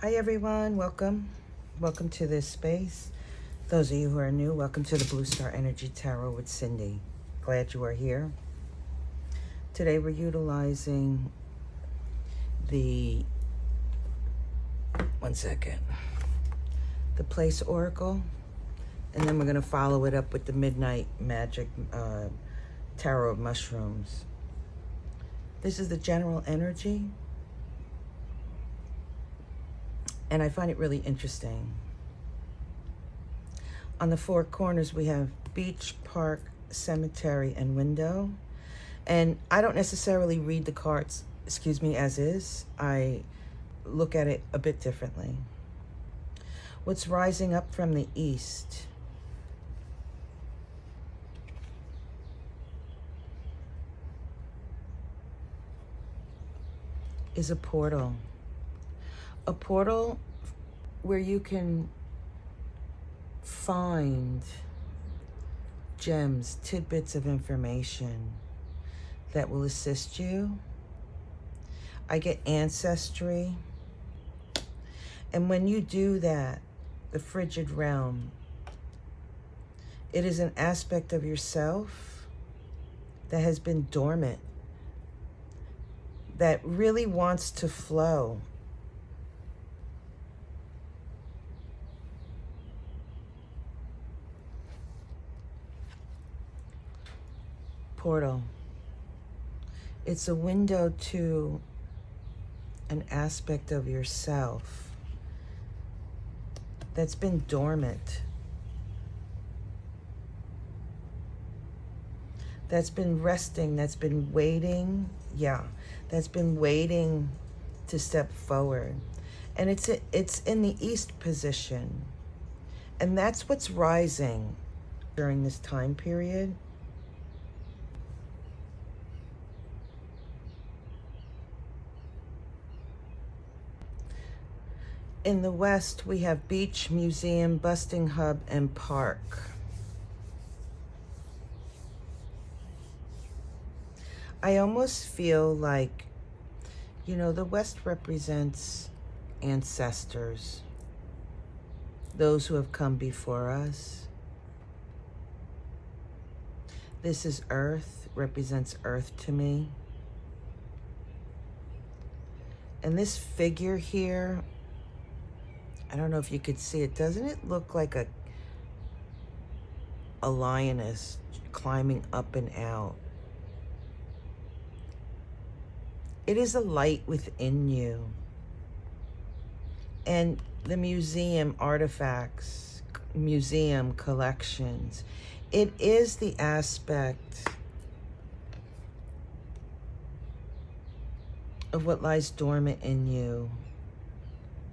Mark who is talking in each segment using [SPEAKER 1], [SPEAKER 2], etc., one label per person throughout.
[SPEAKER 1] Hi everyone, welcome. Welcome to this space. Those of you who are new, welcome to the Blue Star Energy Tarot with Cindy. Glad you are here. Today we're utilizing the, the Place Oracle, and then we're going to follow it up with the Midnight Magic Tarot of Mushrooms. This is the general energy, and I find it really interesting. On the four corners, we have beach, park, cemetery, and window. And I don't necessarily read the cards, as is. I look at it a bit differently. What's rising up from the east? Is a portal. A portal where you can find gems, tidbits of information that will assist you. I get ancestry. And when you do that, the frigid realm, it is an aspect of yourself that has been dormant, that really wants to flow. Portal. It's a window to an aspect of yourself that's been dormant, that's been resting, that's been waiting, that's been waiting to step forward. And it's in the east position. And that's what's rising during this time period. In the west, we have beach, museum, busting hub, and park. I almost feel like, the west represents ancestors, those who have come before us. This is earth, represents earth to me. And this figure here, I don't know if you could see it. Doesn't it look like a lioness climbing up and out? It is a light within you. And the museum artifacts, museum collections, it is the aspect of what lies dormant in you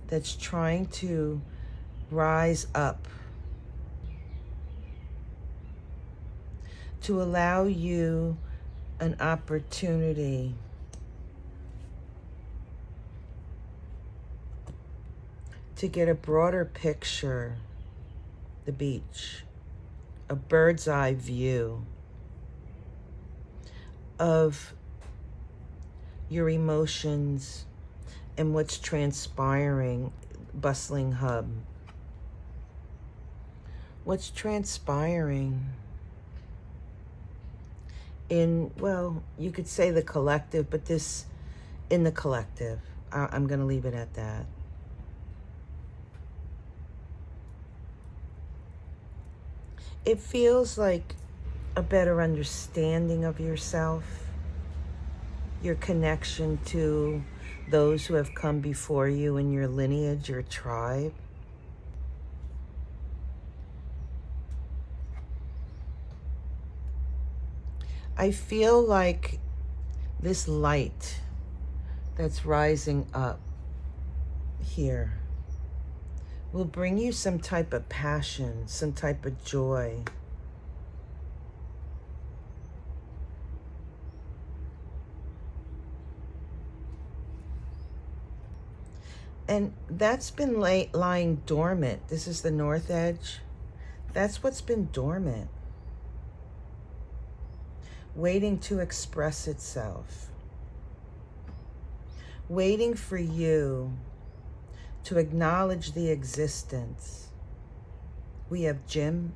[SPEAKER 1] that's trying to rise up, to allow you an opportunity to get a broader picture, the beach, a bird's eye view of your emotions and what's transpiring, bustling hub. What's transpiring in, well, you could say the collective, but this, in the collective. I'm going to leave it at that. It feels like a better understanding of yourself, your connection to those who have come before you in your lineage, your tribe. I feel like this light that's rising up here will bring you some type of passion, some type of joy. And that's been lying dormant. This is the north edge. That's what's been dormant, waiting to express itself, waiting for you to acknowledge the existence. We have gym.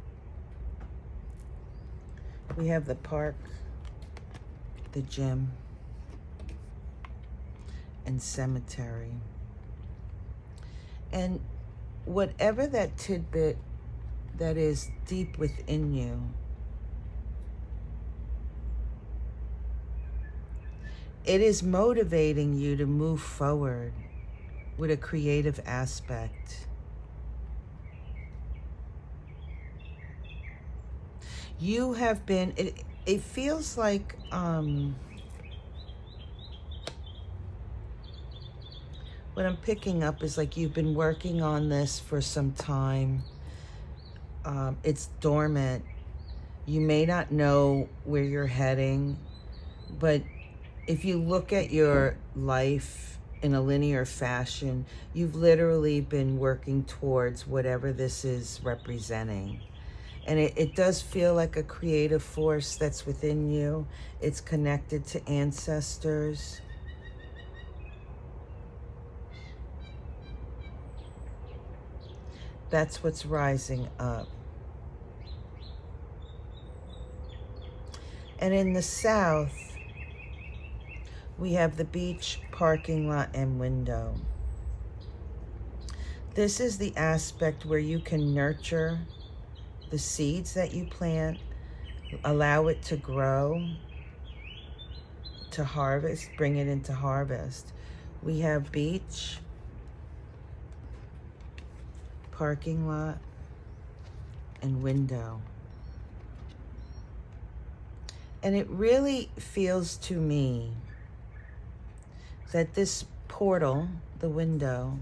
[SPEAKER 1] We have the park, the gym, and cemetery. And whatever that tidbit that is deep within you, it is motivating you to move forward with a creative aspect. You have been, it feels like, what I'm picking up is like you've been working on this for some time. It's dormant. You may not know where you're heading, but if you look at your life in a linear fashion, you've literally been working towards whatever this is representing. And it does feel like a creative force that's within you. It's connected to ancestors. That's what's rising up. And in the south, we have the beach, parking lot, and window. This is the aspect where you can nurture the seeds that you plant, allow it to grow, to harvest, bring it into harvest. We have beach, parking lot, and window. And it really feels to me that this portal, the window,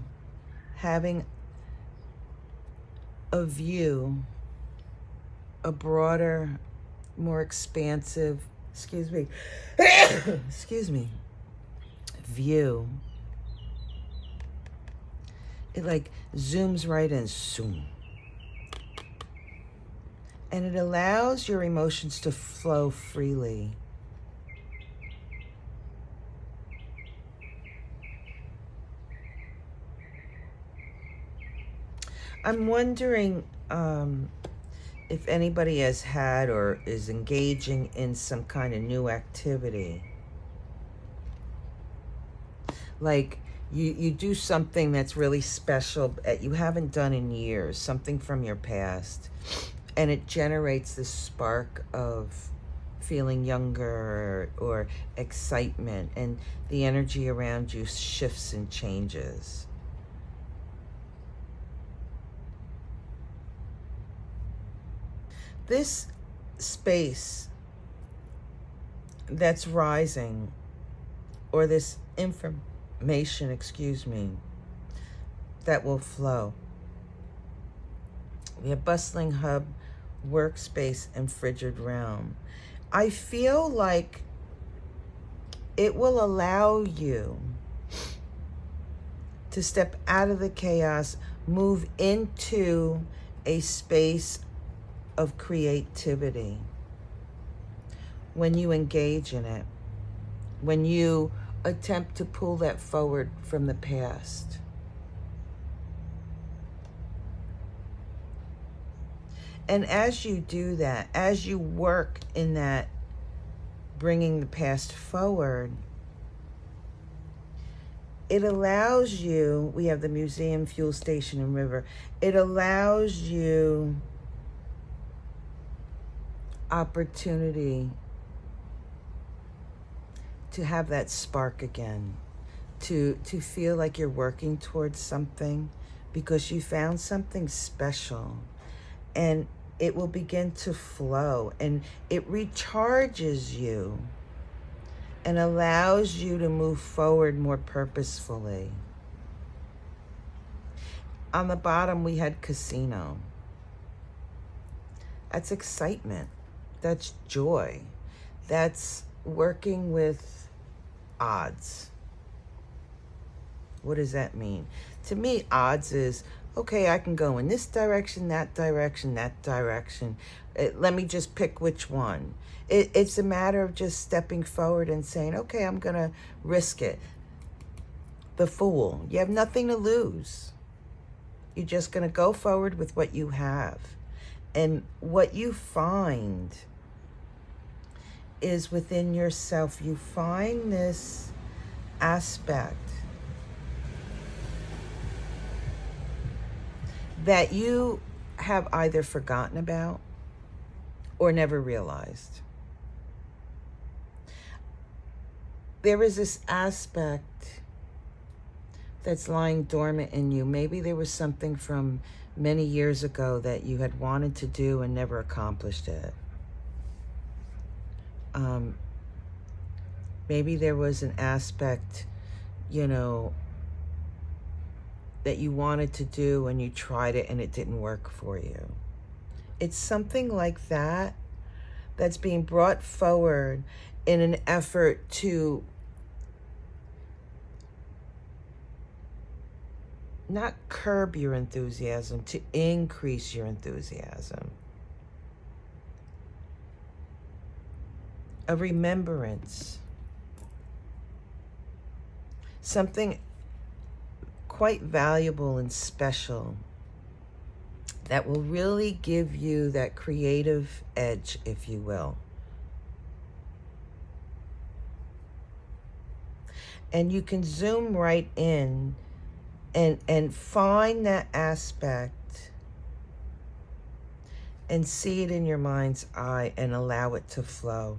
[SPEAKER 1] having a view, a broader, more expansive, excuse me, view. It like zooms right in, zoom. And it allows your emotions to flow freely. I'm wondering if anybody has had or is engaging in some kind of new activity. Like you do something that's really special that you haven't done in years, something from your past, and it generates this spark of feeling younger or excitement, and the energy around you shifts and changes. This space that's rising, or this information, that will flow. We have bustling hub, workspace, and frigid realm. I feel like it will allow you to step out of the chaos, move into a space of creativity when you engage in it, when you attempt to pull that forward from the past. And as you do that, as you work in that, bringing the past forward, it allows you, we have the museum, fuel station, and river. It allows you opportunity to have that spark again, to feel like you're working towards something because you found something special, and it will begin to flow, and it recharges you and allows you to move forward more purposefully. On the bottom, we had casino. That's excitement. That's joy. That's working with odds. What does that mean? To me, odds is, okay, I can go in this direction, that direction, that direction. Let me just pick which one. It's a matter of just stepping forward and saying, okay, I'm going to risk it. the Fool. You have nothing to lose. You're just going to go forward with what you have. And what you find is within yourself. You find this aspect that you have either forgotten about or never realized. There is this aspect that's lying dormant in you. Maybe there was something from many years ago that you had wanted to do and never accomplished it. Maybe there was an aspect, you know, that you wanted to do and you tried it and it didn't work for you. It's something like that that's being brought forward in an effort to not curb your enthusiasm, to increase your enthusiasm. A remembrance. Something quite valuable and special that will really give you that creative edge, if you will. And you can zoom right in and find that aspect and see it in your mind's eye and allow it to flow.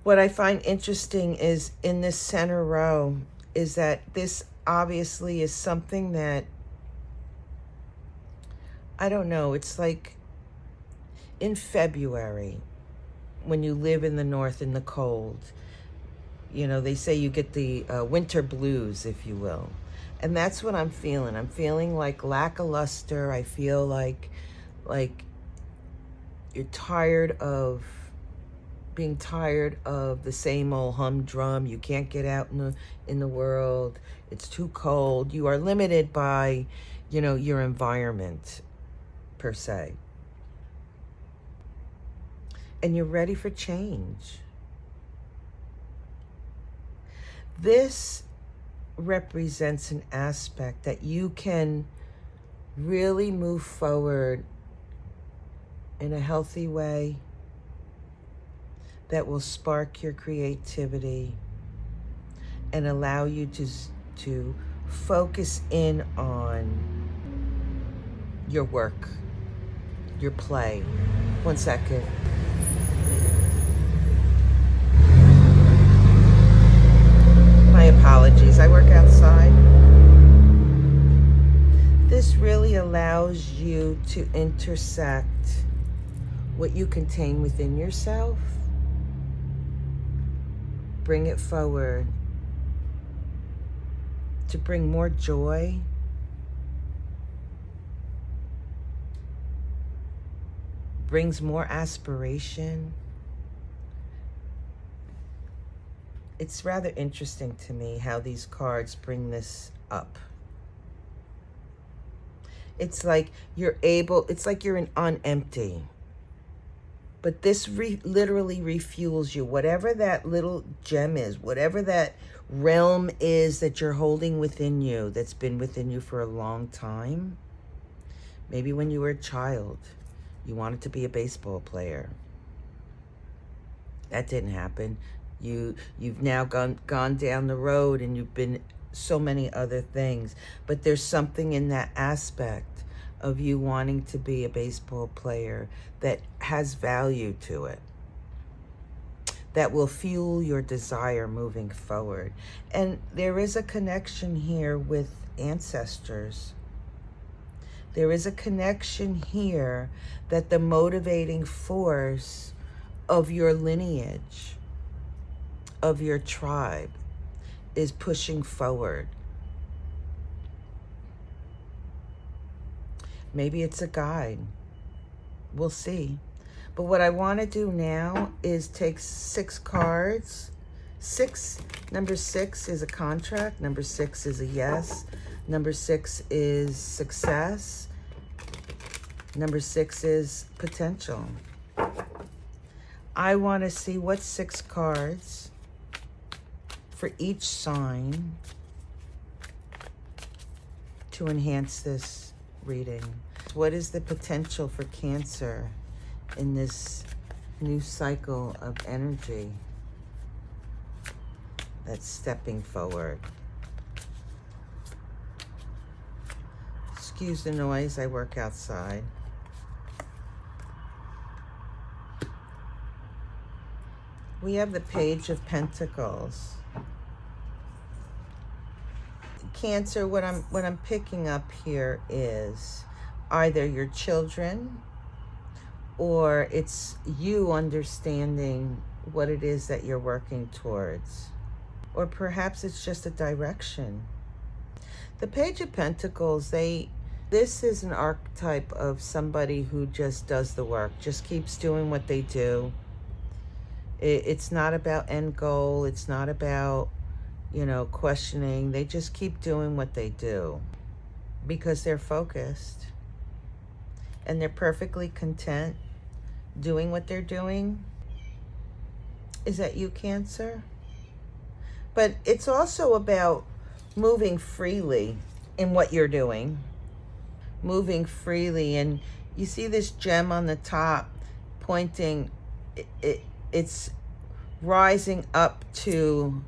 [SPEAKER 1] What I find interesting is in this center row is that this obviously is something that, I don't know, it's like in February, when you live in the north in the cold, you know, they say you get the winter blues, if you will. And that's what I'm feeling. I'm feeling like lackluster. I feel like you're tired of being tired of the same old humdrum. You can't get out in the world. It's too cold. You are limited by, you know, your environment per se. And you're ready for change. This represents an aspect that you can really move forward in a healthy way that will spark your creativity and allow you to focus in on your work, your play. One second. My apologies, I work outside. This really allows you to intersect what you contain within yourself, bring it forward to bring more joy, brings more aspiration. It's rather interesting to me how these cards bring this up. It's like you're able, it's like you're on empty. But this literally refuels you. Whatever that little gem is, whatever that realm is that you're holding within you, that's been within you for a long time. Maybe when you were a child, you wanted to be a baseball player. That didn't happen. You've now gone down the road and you've been so many other things. But there's something in that aspect of you wanting to be a baseball player that has value to it, that will fuel your desire moving forward. And there is a connection here with ancestors. There is a connection here that the motivating force of your lineage, of your tribe, is pushing forward. Maybe it's a guide. We'll see. But what I want to do now is take 6 cards. Number 6 is a contract. Number 6 is a yes. Number 6 is success. Number 6 is potential. I want to see what 6 cards for each sign to enhance this reading. What is the potential for Cancer in this new cycle of energy that's stepping forward? Excuse the noise, I work outside. We have the Page of Pentacles. Cancer, what I'm picking up here is either your children, or it's you understanding what it is that you're working towards. Or perhaps it's just a direction. The Page of Pentacles, this is an archetype of somebody who just does the work, just keeps doing what they do. It's not about end goal. It's not about, questioning. They just keep doing what they do because they're focused and they're perfectly content doing what they're doing. Is that you, Cancer? But it's also about moving freely in what you're doing. Moving freely. And you see this gem on the top pointing, it's rising up to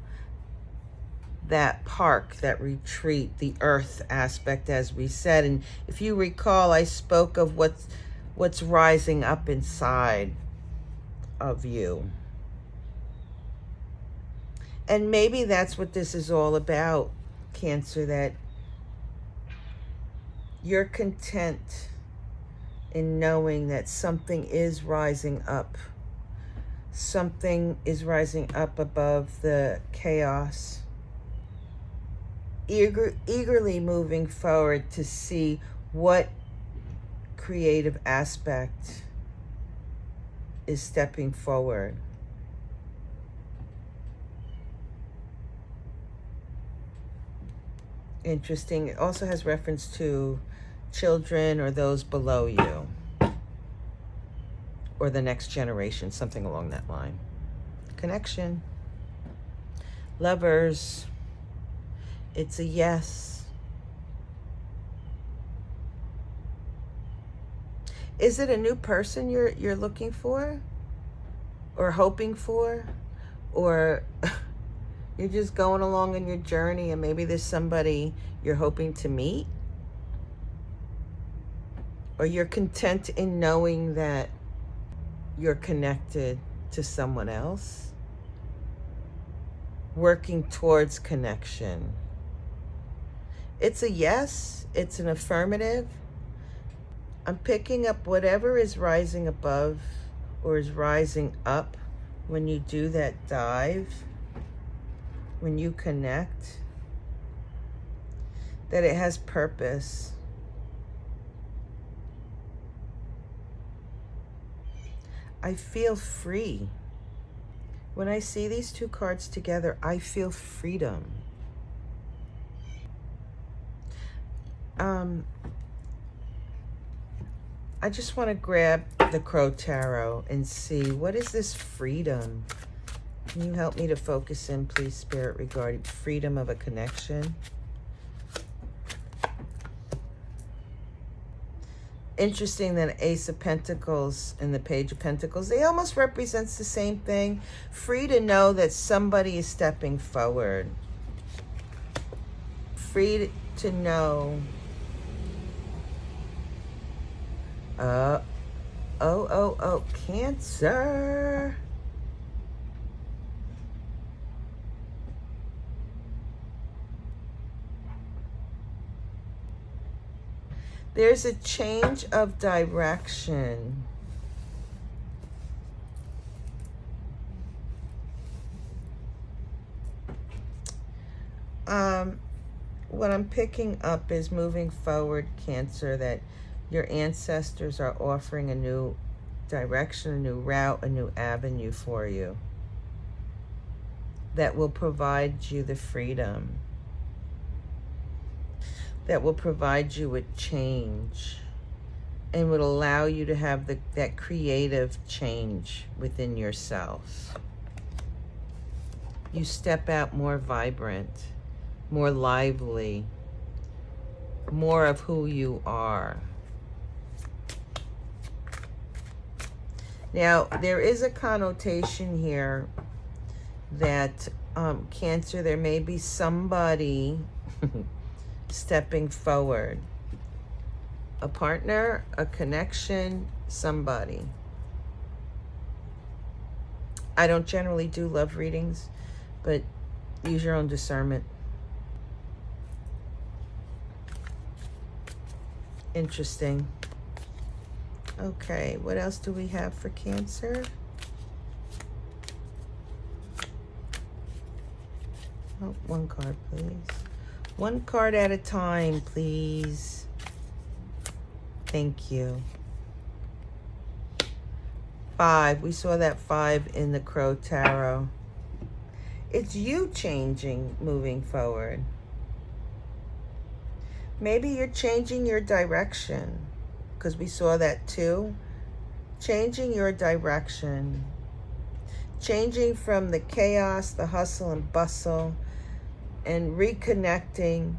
[SPEAKER 1] that park, that retreat, the earth aspect, as we said. And if you recall, I spoke of what's rising up inside of you. And maybe that's what this is all about, Cancer, that you're content in knowing that something is rising up. Something is rising up above the chaos. Eagerly moving forward to see what creative aspect is stepping forward. Interesting. It also has reference to children or those below you, or the next generation, something along that line. Connection. Lovers. It's a yes. Is it a new person you're looking for or hoping for, or you're just going along in your journey and maybe there's somebody you're hoping to meet? Or you're content in knowing that you're connected to someone else? Working towards connection. It's a yes. It's an affirmative. I'm picking up whatever is rising above or is rising up when you do that dive. When you connect, that it has purpose. I feel free. When I see these two cards together, I feel freedom. I just want to grab the Crow Tarot and see, what is this freedom? Can you help me to focus in, please, Spirit, regarding freedom of a connection? Interesting that Ace of Pentacles and the Page of Pentacles, they almost represents the same thing. Free to know that somebody is stepping forward. Free to know. Cancer. There's a change of direction. What I'm picking up is moving forward, Cancer, that your ancestors are offering a new direction, a new route, a new avenue for you that will provide you the freedom, that will provide you with change and would allow you to have that creative change within yourself. You step out more vibrant, more lively, more of who you are. Now, there is a connotation here that Cancer, there may be somebody stepping forward. A partner, a connection, somebody. I don't generally do love readings, but use your own discernment. Interesting. Okay, what else do we have for Cancer? Oh, one card, please. One card at a time, please. Thank you. 5. We saw that 5 in the Crow Tarot. It's you changing, moving forward. Maybe you're changing your direction, because we saw that too. Changing your direction. Changing from the chaos, the hustle and bustle, and reconnecting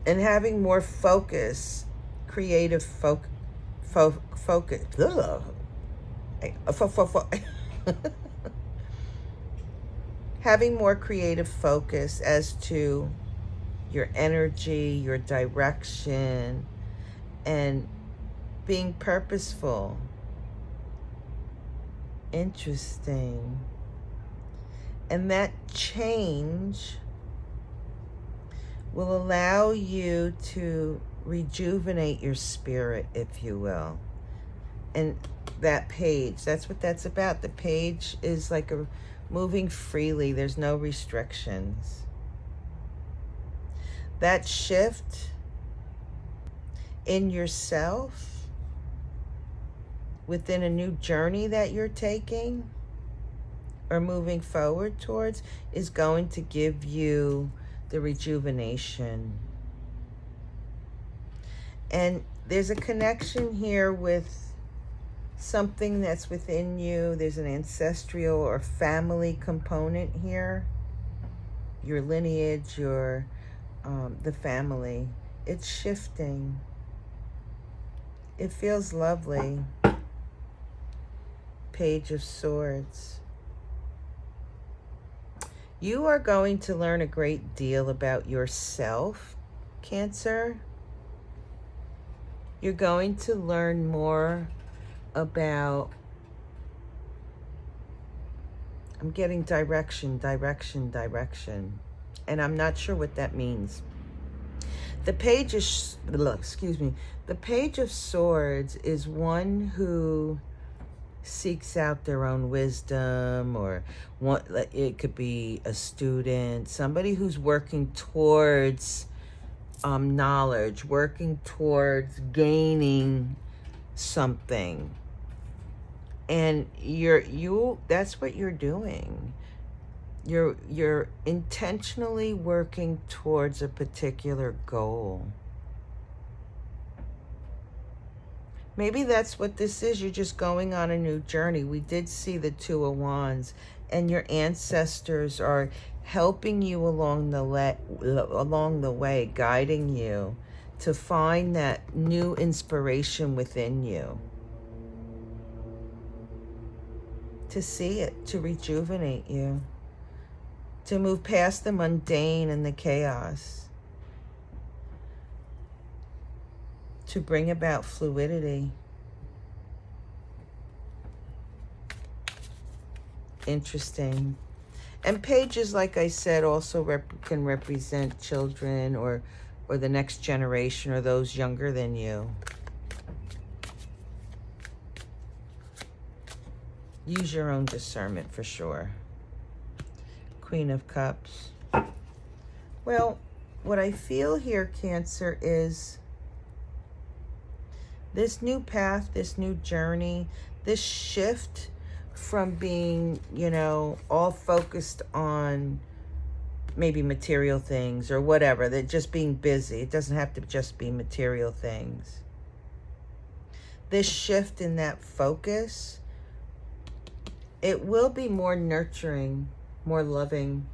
[SPEAKER 1] and having more focus, creative focus. Having more creative focus as to your energy, your direction, and being purposeful. Interesting. And that change will allow you to rejuvenate your spirit, if you will. And that page, that's what that's about. The page is like a moving freely. There's no restrictions. That shift in yourself within a new journey that you're taking or moving forward towards is going to give you the rejuvenation. And there's a connection here with something that's within you. There's an ancestral or family component here. Your lineage, your the family. It's shifting. It feels lovely. Page of Swords. You are going to learn a great deal about yourself, Cancer. You're going to learn more about, I'm getting direction, and I'm not sure what that means. The page is, the Page of Swords is one who seeks out their own wisdom, or it could be a student, somebody who's working towards knowledge, working towards gaining something. And that's what you're doing. You're intentionally working towards a particular goal. Maybe that's what this is. You're just going on a new journey. We did see the Two of Wands, and your ancestors are helping you along the way, guiding you to find that new inspiration within you. To see it, to rejuvenate you, to move past the mundane and the chaos, to bring about fluidity. Interesting. And pages, like I said, also can represent children or the next generation or those younger than you. Use your own discernment for sure. Queen of Cups. Well, what I feel here, Cancer, is this new path, this new journey, this shift from being, all focused on maybe material things or whatever, that just being busy. It doesn't have to just be material things. this shift in that focus, it will be more nurturing, more loving.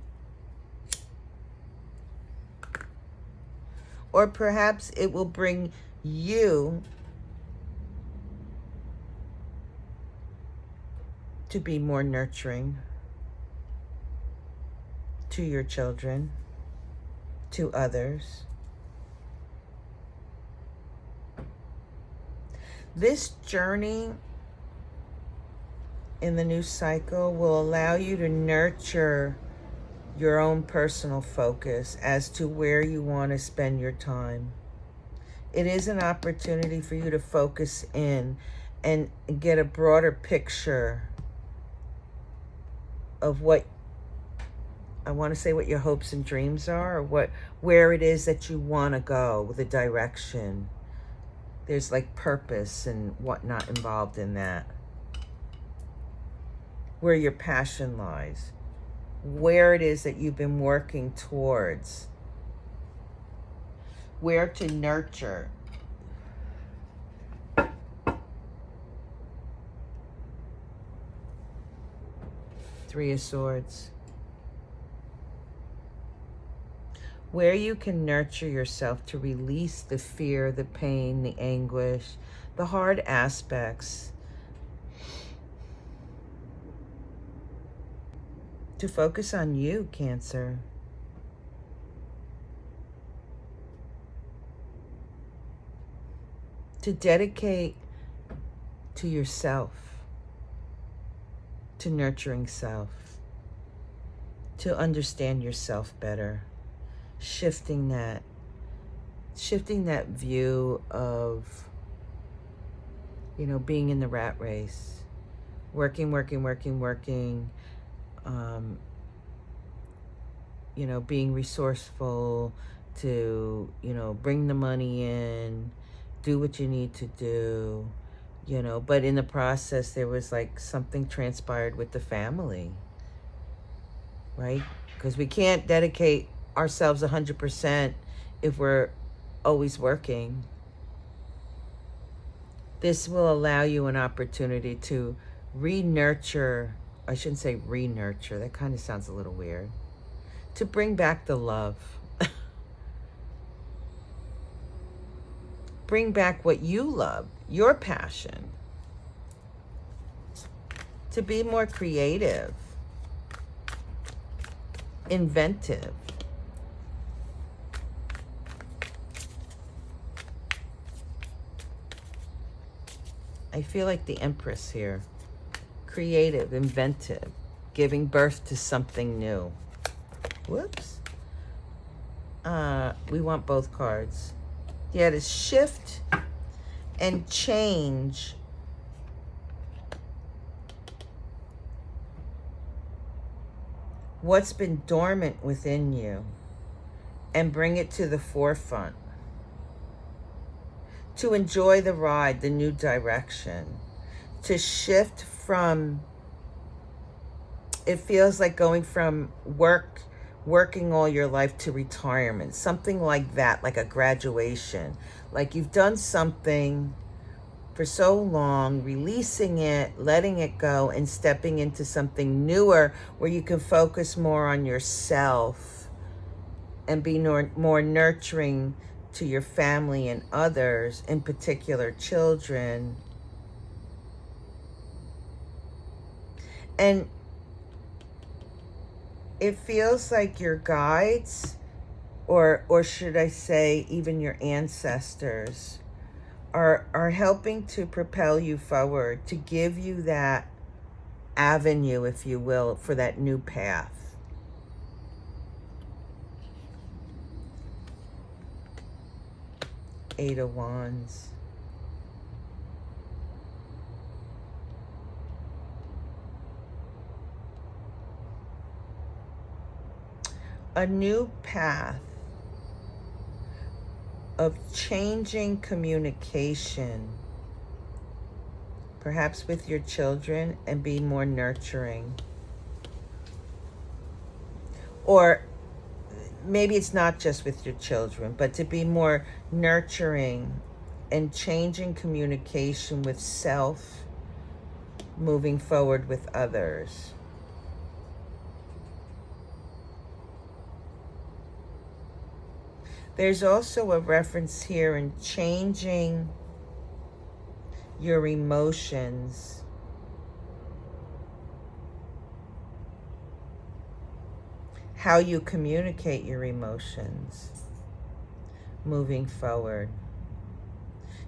[SPEAKER 1] Or perhaps it will bring you to be more nurturing to your children, to others. This journey in the new cycle will allow you to nurture your own personal focus as to where you want to spend your time. It is an opportunity for you to focus in and get a broader picture of what, I want to say, what your hopes and dreams are, or where it is that you want to go, the direction. There's like purpose and whatnot involved in that. Where your passion lies. Where it is that you've been working towards. Where to nurture. Three of Swords. Where you can nurture yourself to release the fear, the pain, the anguish, the hard aspects. To focus on you, Cancer. To dedicate to yourself, to nurturing self, to understand yourself better, shifting that view of, being in the rat race, working, being resourceful to, bring the money in, do what you need to do, but in the process there was like something transpired with the family, right? Because we can't dedicate ourselves 100% if we're always working. This will allow you an opportunity to re-nurture. I shouldn't say re-nurture, that kind of sounds a little weird. To bring back the love. Bring back what you love, your passion. To be more creative, inventive. I feel like the Empress here. Creative, inventive, giving birth to something new. Whoops. We want both cards. Yeah, to shift and change what's been dormant within you and bring it to the forefront. To enjoy the ride, the new direction. To shift from, it feels like going from working all your life to retirement, something like that, like a graduation. Like you've done something for so long, releasing it, letting it go, and stepping into something newer where you can focus more on yourself and be more nurturing to your family and others, in particular children. And it feels like your guides, or should I say even your ancestors, are helping to propel you forward, to give you that avenue, if you will, for that new path. Eight of Wands. A new path of changing communication, perhaps with your children, and be more nurturing. Or maybe it's not just with your children, but to be more nurturing and changing communication with self, moving forward with others. There's also a reference here in changing your emotions, how you communicate your emotions, moving forward.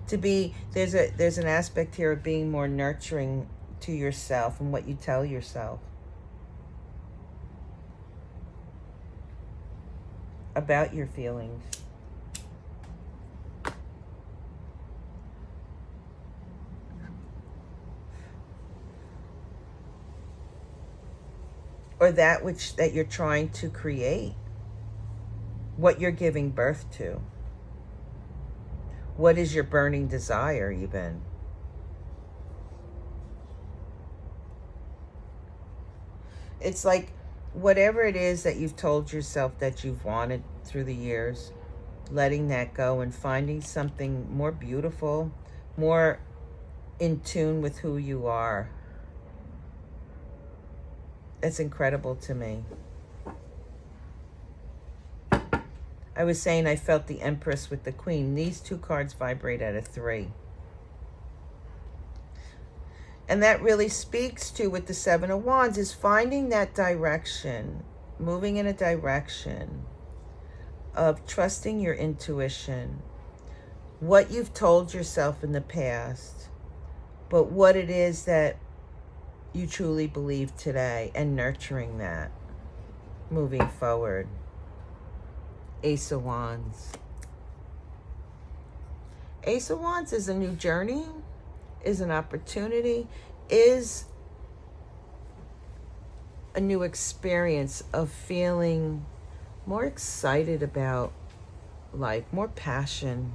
[SPEAKER 1] There's an aspect here of being more nurturing to yourself and what you tell yourself about your feelings. Or that you're trying to create. What you're giving birth to. What is your burning desire even? It's like whatever it is that you've told yourself that you've wanted through the years, letting that go and finding something more beautiful, more in tune with who you are. That's incredible to me. I was saying I felt the Empress with the Queen. These two cards vibrate at a 3. And that really speaks to, with the Seven of Wands, is finding that direction, moving in a direction of trusting your intuition, what you've told yourself in the past, but what it is that you truly believe today, and nurturing that, moving forward. Ace of Wands. Ace of Wands is a new journey, is an opportunity, is a new experience of feeling more excited about life, more passion.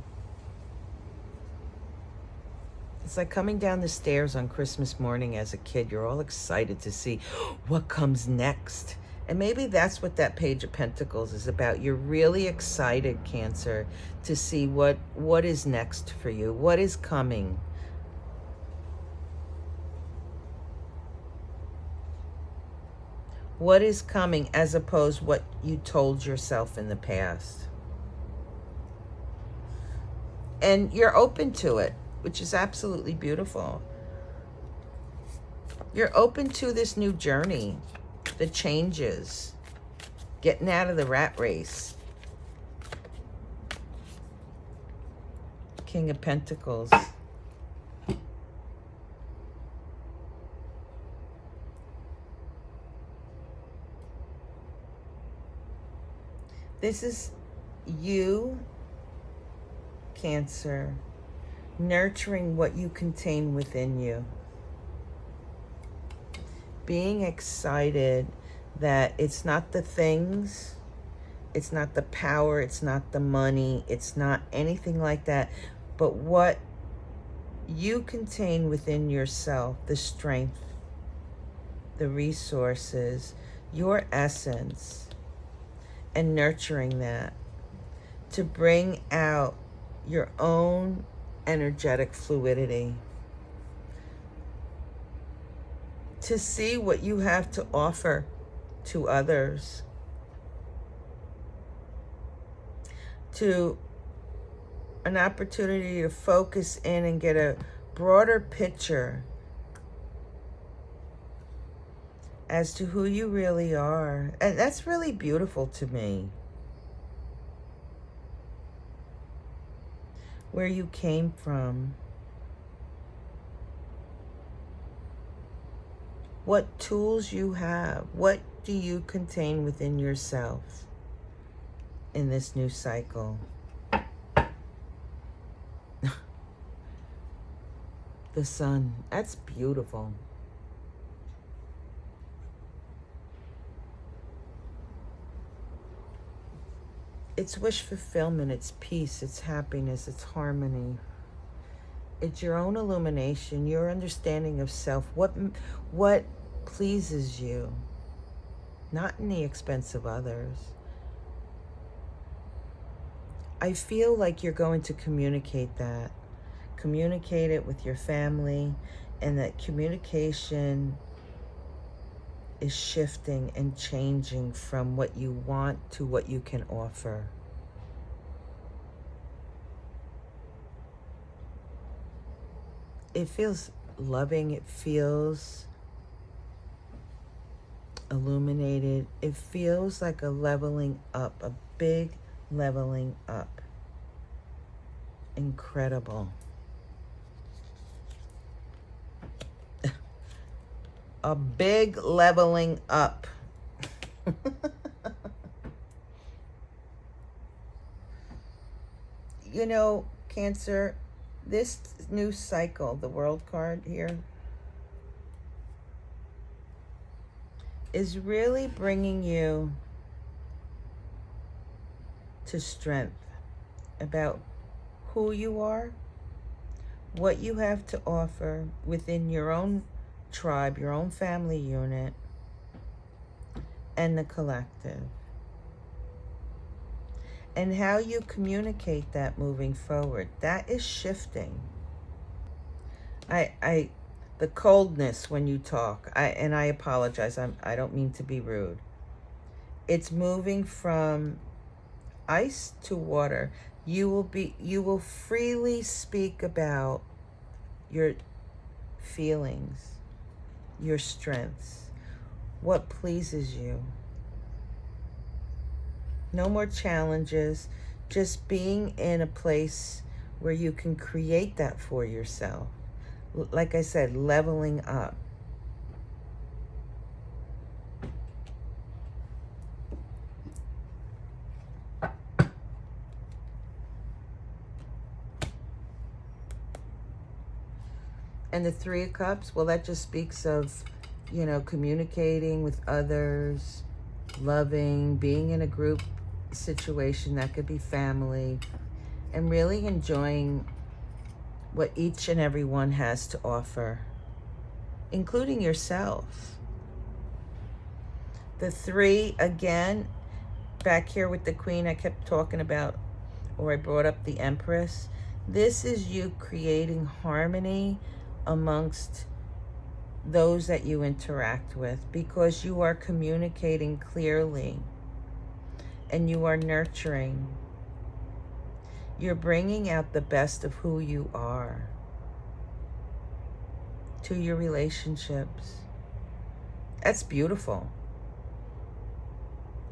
[SPEAKER 1] It's like coming down the stairs on Christmas morning as a kid. You're all excited to see what comes next. And maybe that's what that Page of Pentacles is about. You're really excited, Cancer, to see what is next for you, what is coming. What is coming, as opposed to what you told yourself in the past. And you're open to it, which is absolutely beautiful. You're open to this new journey, the changes, getting out of the rat race. King of Pentacles. This is you, Cancer, nurturing what you contain within you. Being excited that it's not the things, it's not the power, it's not the money, it's not anything like that, but what you contain within yourself, the strength, the resources, your essence, and nurturing that to bring out your own energetic fluidity, to see what you have to offer to others, to an opportunity to focus in and get a broader picture as to who you really are. And that's really beautiful to me. Where you came from. What tools you have. What do you contain within yourself in this new cycle? The sun. That's beautiful. It's wish fulfillment, it's peace, it's happiness, it's harmony. It's your own illumination, your understanding of self, what pleases you, not in the expense of others. I feel like you're going to communicate that communicate it with your family, and that communication is shifting and changing from what you want to what you can offer. It feels loving. It feels illuminated. It feels like a leveling up, a big leveling up. Incredible. A big leveling up. You know, Cancer, this new cycle, the World card here, is really bringing you to strength about who you are, what you have to offer within your own tribe, your own family unit, and the collective. And how you communicate that moving forward. That is shifting. The coldness when you talk, and I apologize, I don't mean to be rude. It's moving from ice to water. You will freely speak about your feelings, your strengths, what pleases you. No more challenges, just being in a place where you can create that for yourself. Like I said, leveling up. And the Three of Cups, well, that just speaks of, you know, communicating with others, loving, being in a group situation, that could be family, and really enjoying what each and every one has to offer, including yourself. The Three, again, back here with the Queen, I kept talking about, or I brought up the Empress. This is you creating harmony amongst those that you interact with, because you are communicating clearly and you are nurturing. You're bringing out the best of who you are to your relationships. That's beautiful.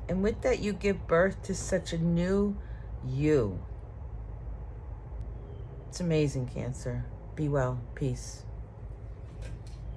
[SPEAKER 1] And with that, you give birth to such a new you. It's amazing, Cancer. Be well. Peace.